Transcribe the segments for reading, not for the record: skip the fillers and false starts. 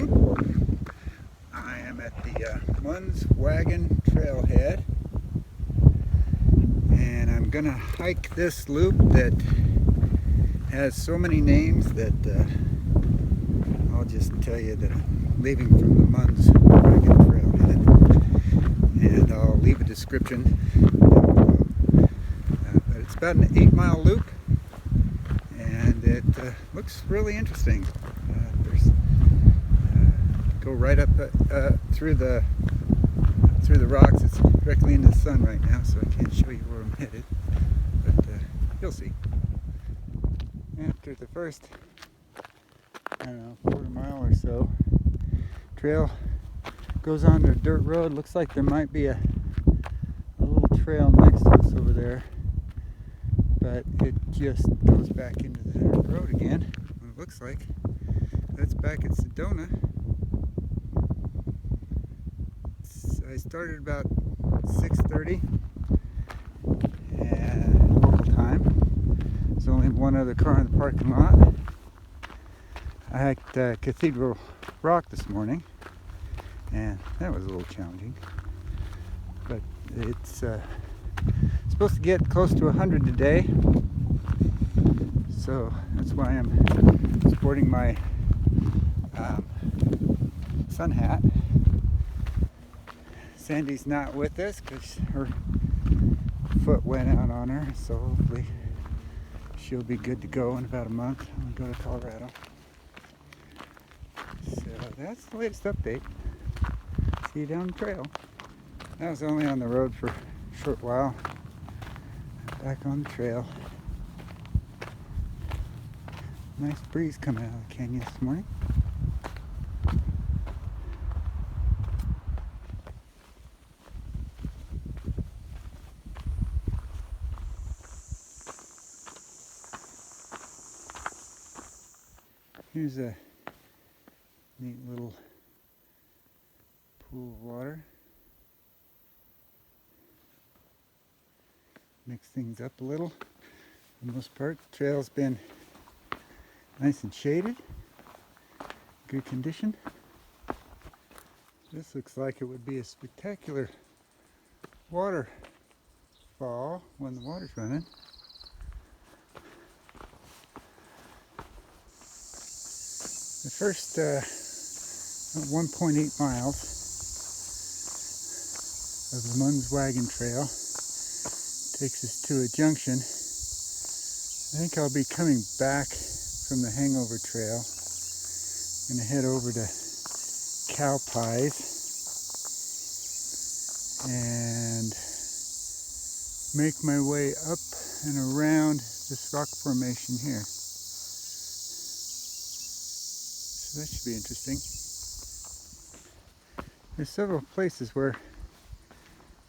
morning. I am at the Munds Wagon Trailhead, and I'm gonna hike this loop that has so many names that I'll just tell you that I'm leaving from the Munds Wagon Trailhead, and I'll leave a description. But it's about an 8-mile loop, and it looks really interesting. Go right up through the rocks. It's directly into the sun right now, so I can't show you where I'm headed, but you'll see. After the first, I don't know, quarter mile or so, trail goes on to a dirt road. Looks like there might be a little trail next to us over there, but it just goes back into the dirt road again. It looks like that's back at Sedona. I started about 6:30 and local time. There's only one other car in the parking lot. I hiked Cathedral Rock this morning, and that was a little challenging, but it's supposed to get close to 100 today, so that's why I'm sporting my sun hat. Sandy's not with us because her foot went out on her, so hopefully she'll be good to go in about a month when we go to Colorado. So that's the latest update. See you down the trail. I was only on the road for a short while. Back on the trail. Nice breeze coming out of the canyon this morning. Here's a neat little pool of water. Mix things up a little. For the most part, the trail's been nice and shaded. Good condition. This looks like it would be a spectacular waterfall when the water's running. The first 1.8 miles of the Munds Wagon Trail takes us to a junction. I think I'll be coming back from the Hangover Trail. I'm going to head over to Cow Pies and make my way up and around this rock formation here. That should be interesting. There's several places where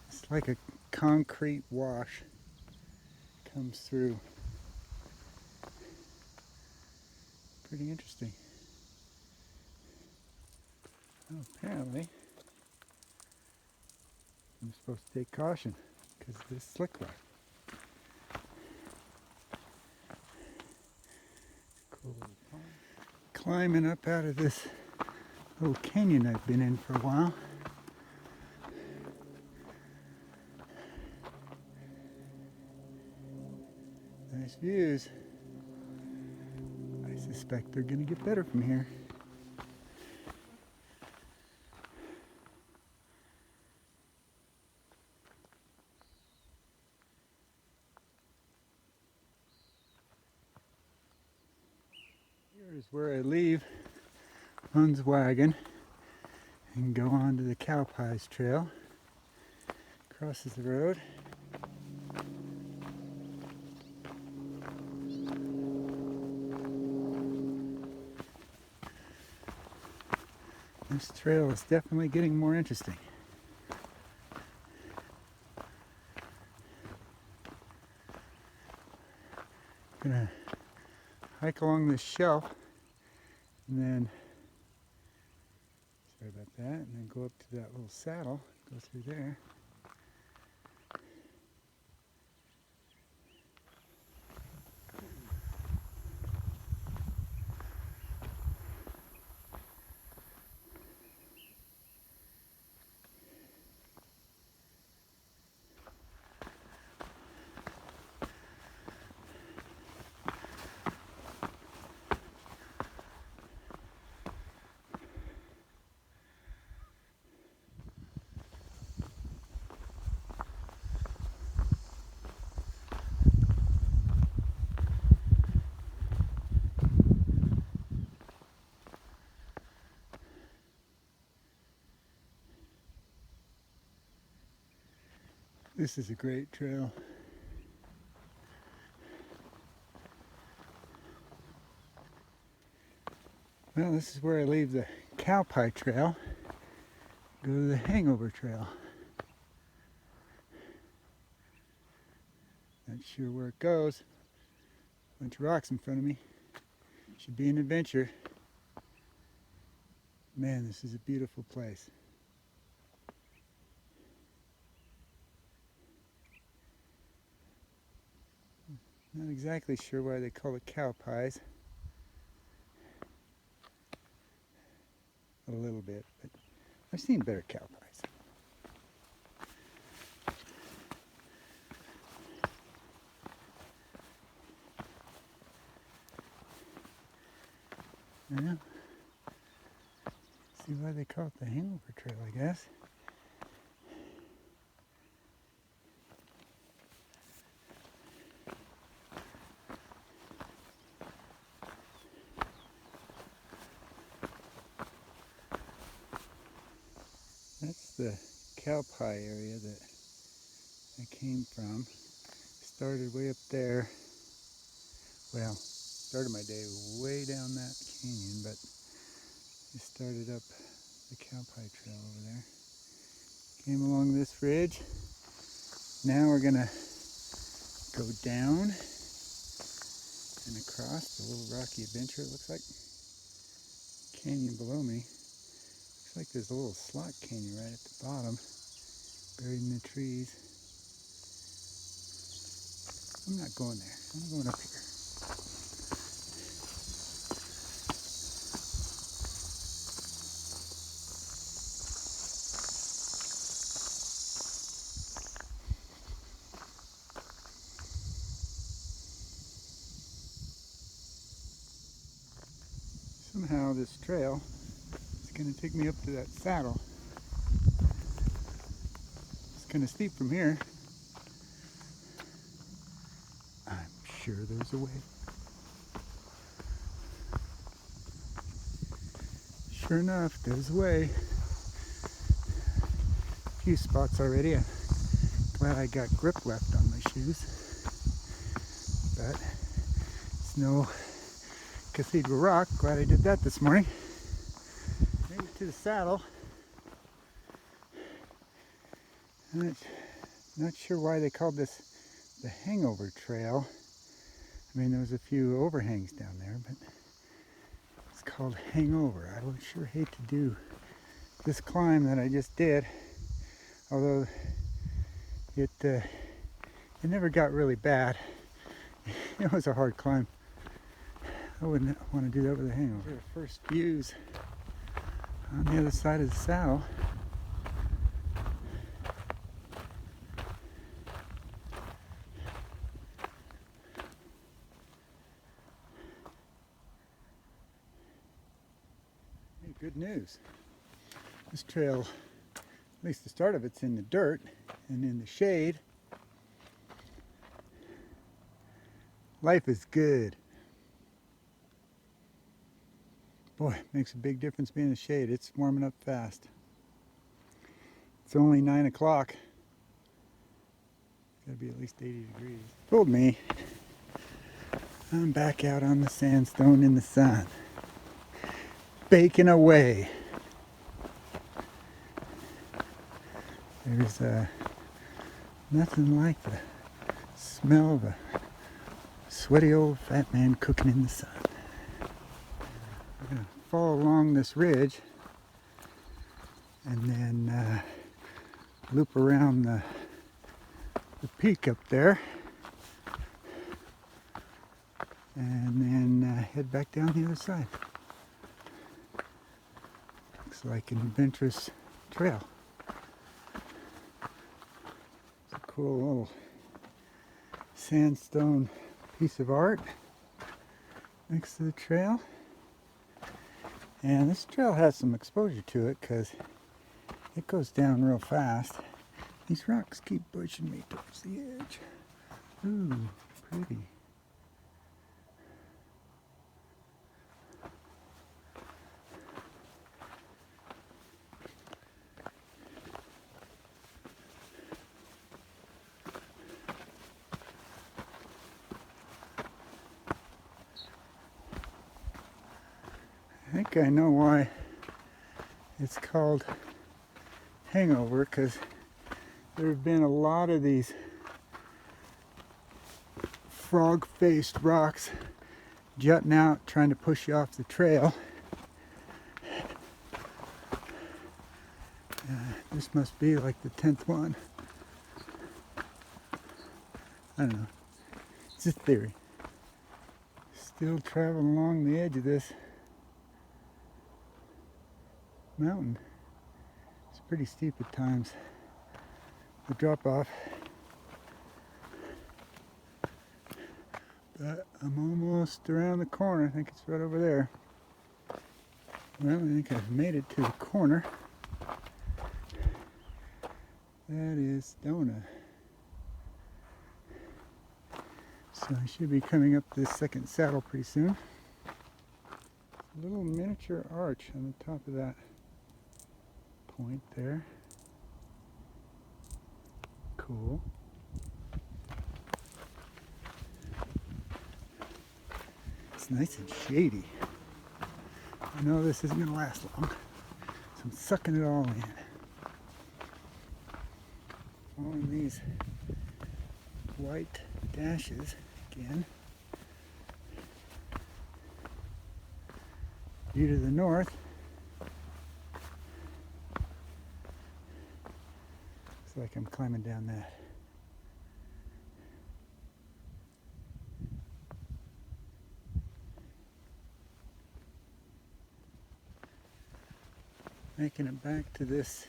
it's like a concrete wash comes through. Pretty interesting. Oh, apparently I'm supposed to take caution because of this slick rock. Cool. Climbing up out of this little canyon I've been in for a while. Nice views. I suspect they're going to get better from here. Here's where I leave Munds Wagon and go on to the Cow Pies Trail. Crosses the road. This trail is definitely getting more interesting. I'm gonna hike along this shelf and then, sorry about that, and then go up to that little saddle, go through there. This is a great trail. Well, this is where I leave the cow pie trail, go to the Hangover Trail. Not sure where it goes. Bunch of rocks in front of me. Should be an adventure. Man, this is a beautiful place. Not exactly sure why they call it cow pies. A little bit, but I've seen better cow pies. Yeah. See why they call it the Hangover Trail, I guess. That's the cow pie area that I came from. Started way up there. Well, started my day way down that canyon, but I started up the cow pie trail over there. Came along this ridge. Now we're gonna go down and across the little rocky adventure, it looks like. Canyon below me. Looks like there's a little slot canyon right at the bottom, buried in the trees. I'm not going there. I'm going up here. Somehow this trail is going to take me up to that saddle. It's kind of steep from here. I'm sure there's a way. Sure enough, there's a way. A few spots already. I'm glad I got grip left on my shoes. But it's no cathedral rock. Glad I did that this morning. Made it to the saddle. Not sure why they called this the Hangover Trail. I mean, there was a few overhangs down there, but it's called Hangover. I would sure hate to do this climb that I just did, although it never got really bad. It was a hard climb. I wouldn't want to do that with a hangover. Here are first views on the other side of the saddle. Hey, good news. This trail, at least the start of it's in the dirt and in the shade. Life is good. Boy, it makes a big difference being in the shade. It's warming up fast. It's only 9 o'clock. Gotta be at least 80 degrees. Fooled me. I'm back out on the sandstone in the sun. Baking away. There's nothing like the smell of a sweaty old fat man cooking in the sun. We're going to follow along this ridge and then loop around the peak up there and then head back down the other side. Looks like an adventurous trail. It's a cool little sandstone piece of art next to the trail. And this trail has some exposure to it because it goes down real fast. These rocks keep pushing me towards the edge. Ooh, pretty. I think I know why it's called Hangover, because there have been a lot of these frog-faced rocks jutting out, trying to push you off the trail. This must be like the 10th one. I don't know. It's just theory. Still traveling along the edge of this mountain. It's pretty steep at times. The drop off. But I'm almost around the corner. I think it's right over there. Well, I think I've made it to the corner. That is Sedona. So I should be coming up this second saddle pretty soon. A little miniature arch on the top of that point there. Cool. It's nice and shady. I know this isn't going to last long, so I'm sucking it all in. Following these white dashes again. View to the north. Looks like I'm climbing down that. Making it back to this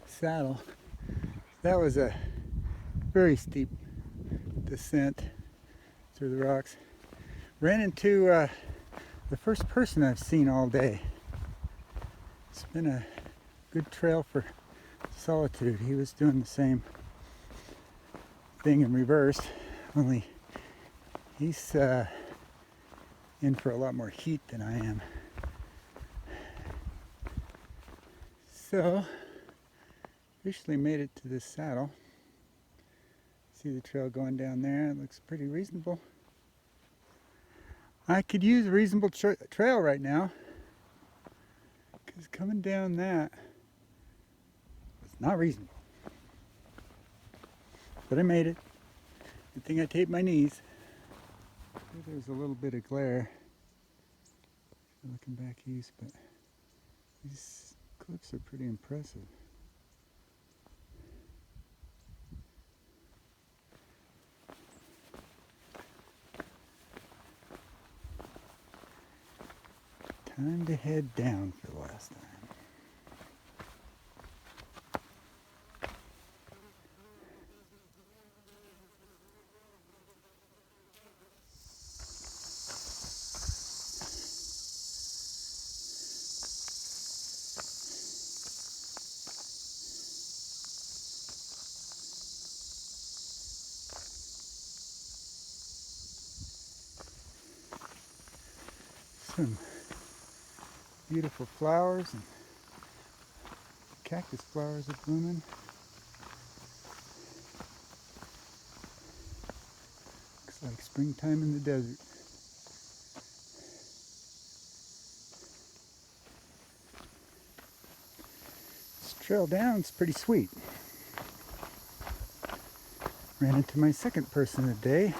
saddle. That was a very steep descent through the rocks. Ran into the first person I've seen all day. It's been a good trail for solitude. He was doing the same thing in reverse, only he's in for a lot more heat than I am. So, officially made it to this saddle. See the trail going down there. It looks pretty reasonable. I could use a reasonable trail right now, because coming down that was not reasonable. But I made it. Good thing I taped my knees. There's a little bit of glare looking back east, but these cliffs are pretty impressive. Time to head down for the last time. Some beautiful flowers, and cactus flowers are blooming. Looks like springtime in the desert. This trail down's pretty sweet. Ran into my second person of the day.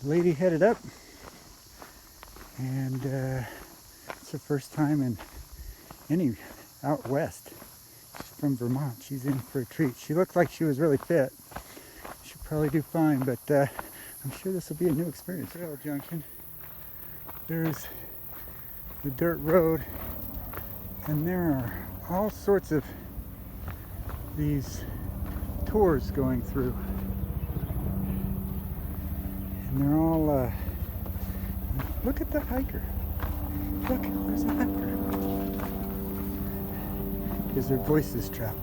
The lady headed up, and it's her first time in any out west. She's from Vermont. She's in for a treat. She looked like she was really fit. She'll probably do fine, but I'm sure this will be a new experience. Trail Junction. There's the dirt road, and there are all sorts of these tours going through. And they're all look at the hiker. Look, there's a hiker. Because their voices travel.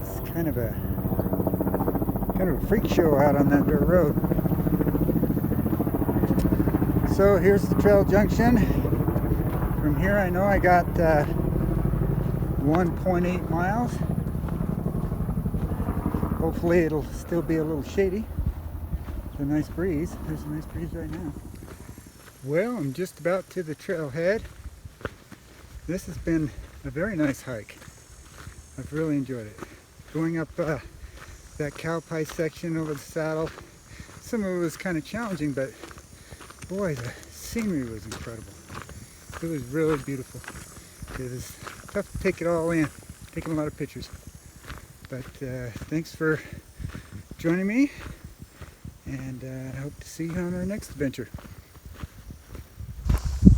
It's kind of a freak show out on that dirt road. So here's the Trail Junction. From here I know I got 1.8 miles. Hopefully it'll still be a little shady. A nice breeze. There's a nice breeze right now. Well, I'm just about to the trailhead. This has been a very nice hike. I've really enjoyed it. Going up that cow pie section over the saddle, some of it was kind of challenging, but boy, the scenery was incredible. It was really beautiful. It was tough to take it all in, taking a lot of pictures. But thanks for joining me, and I hope to see you on our next adventure.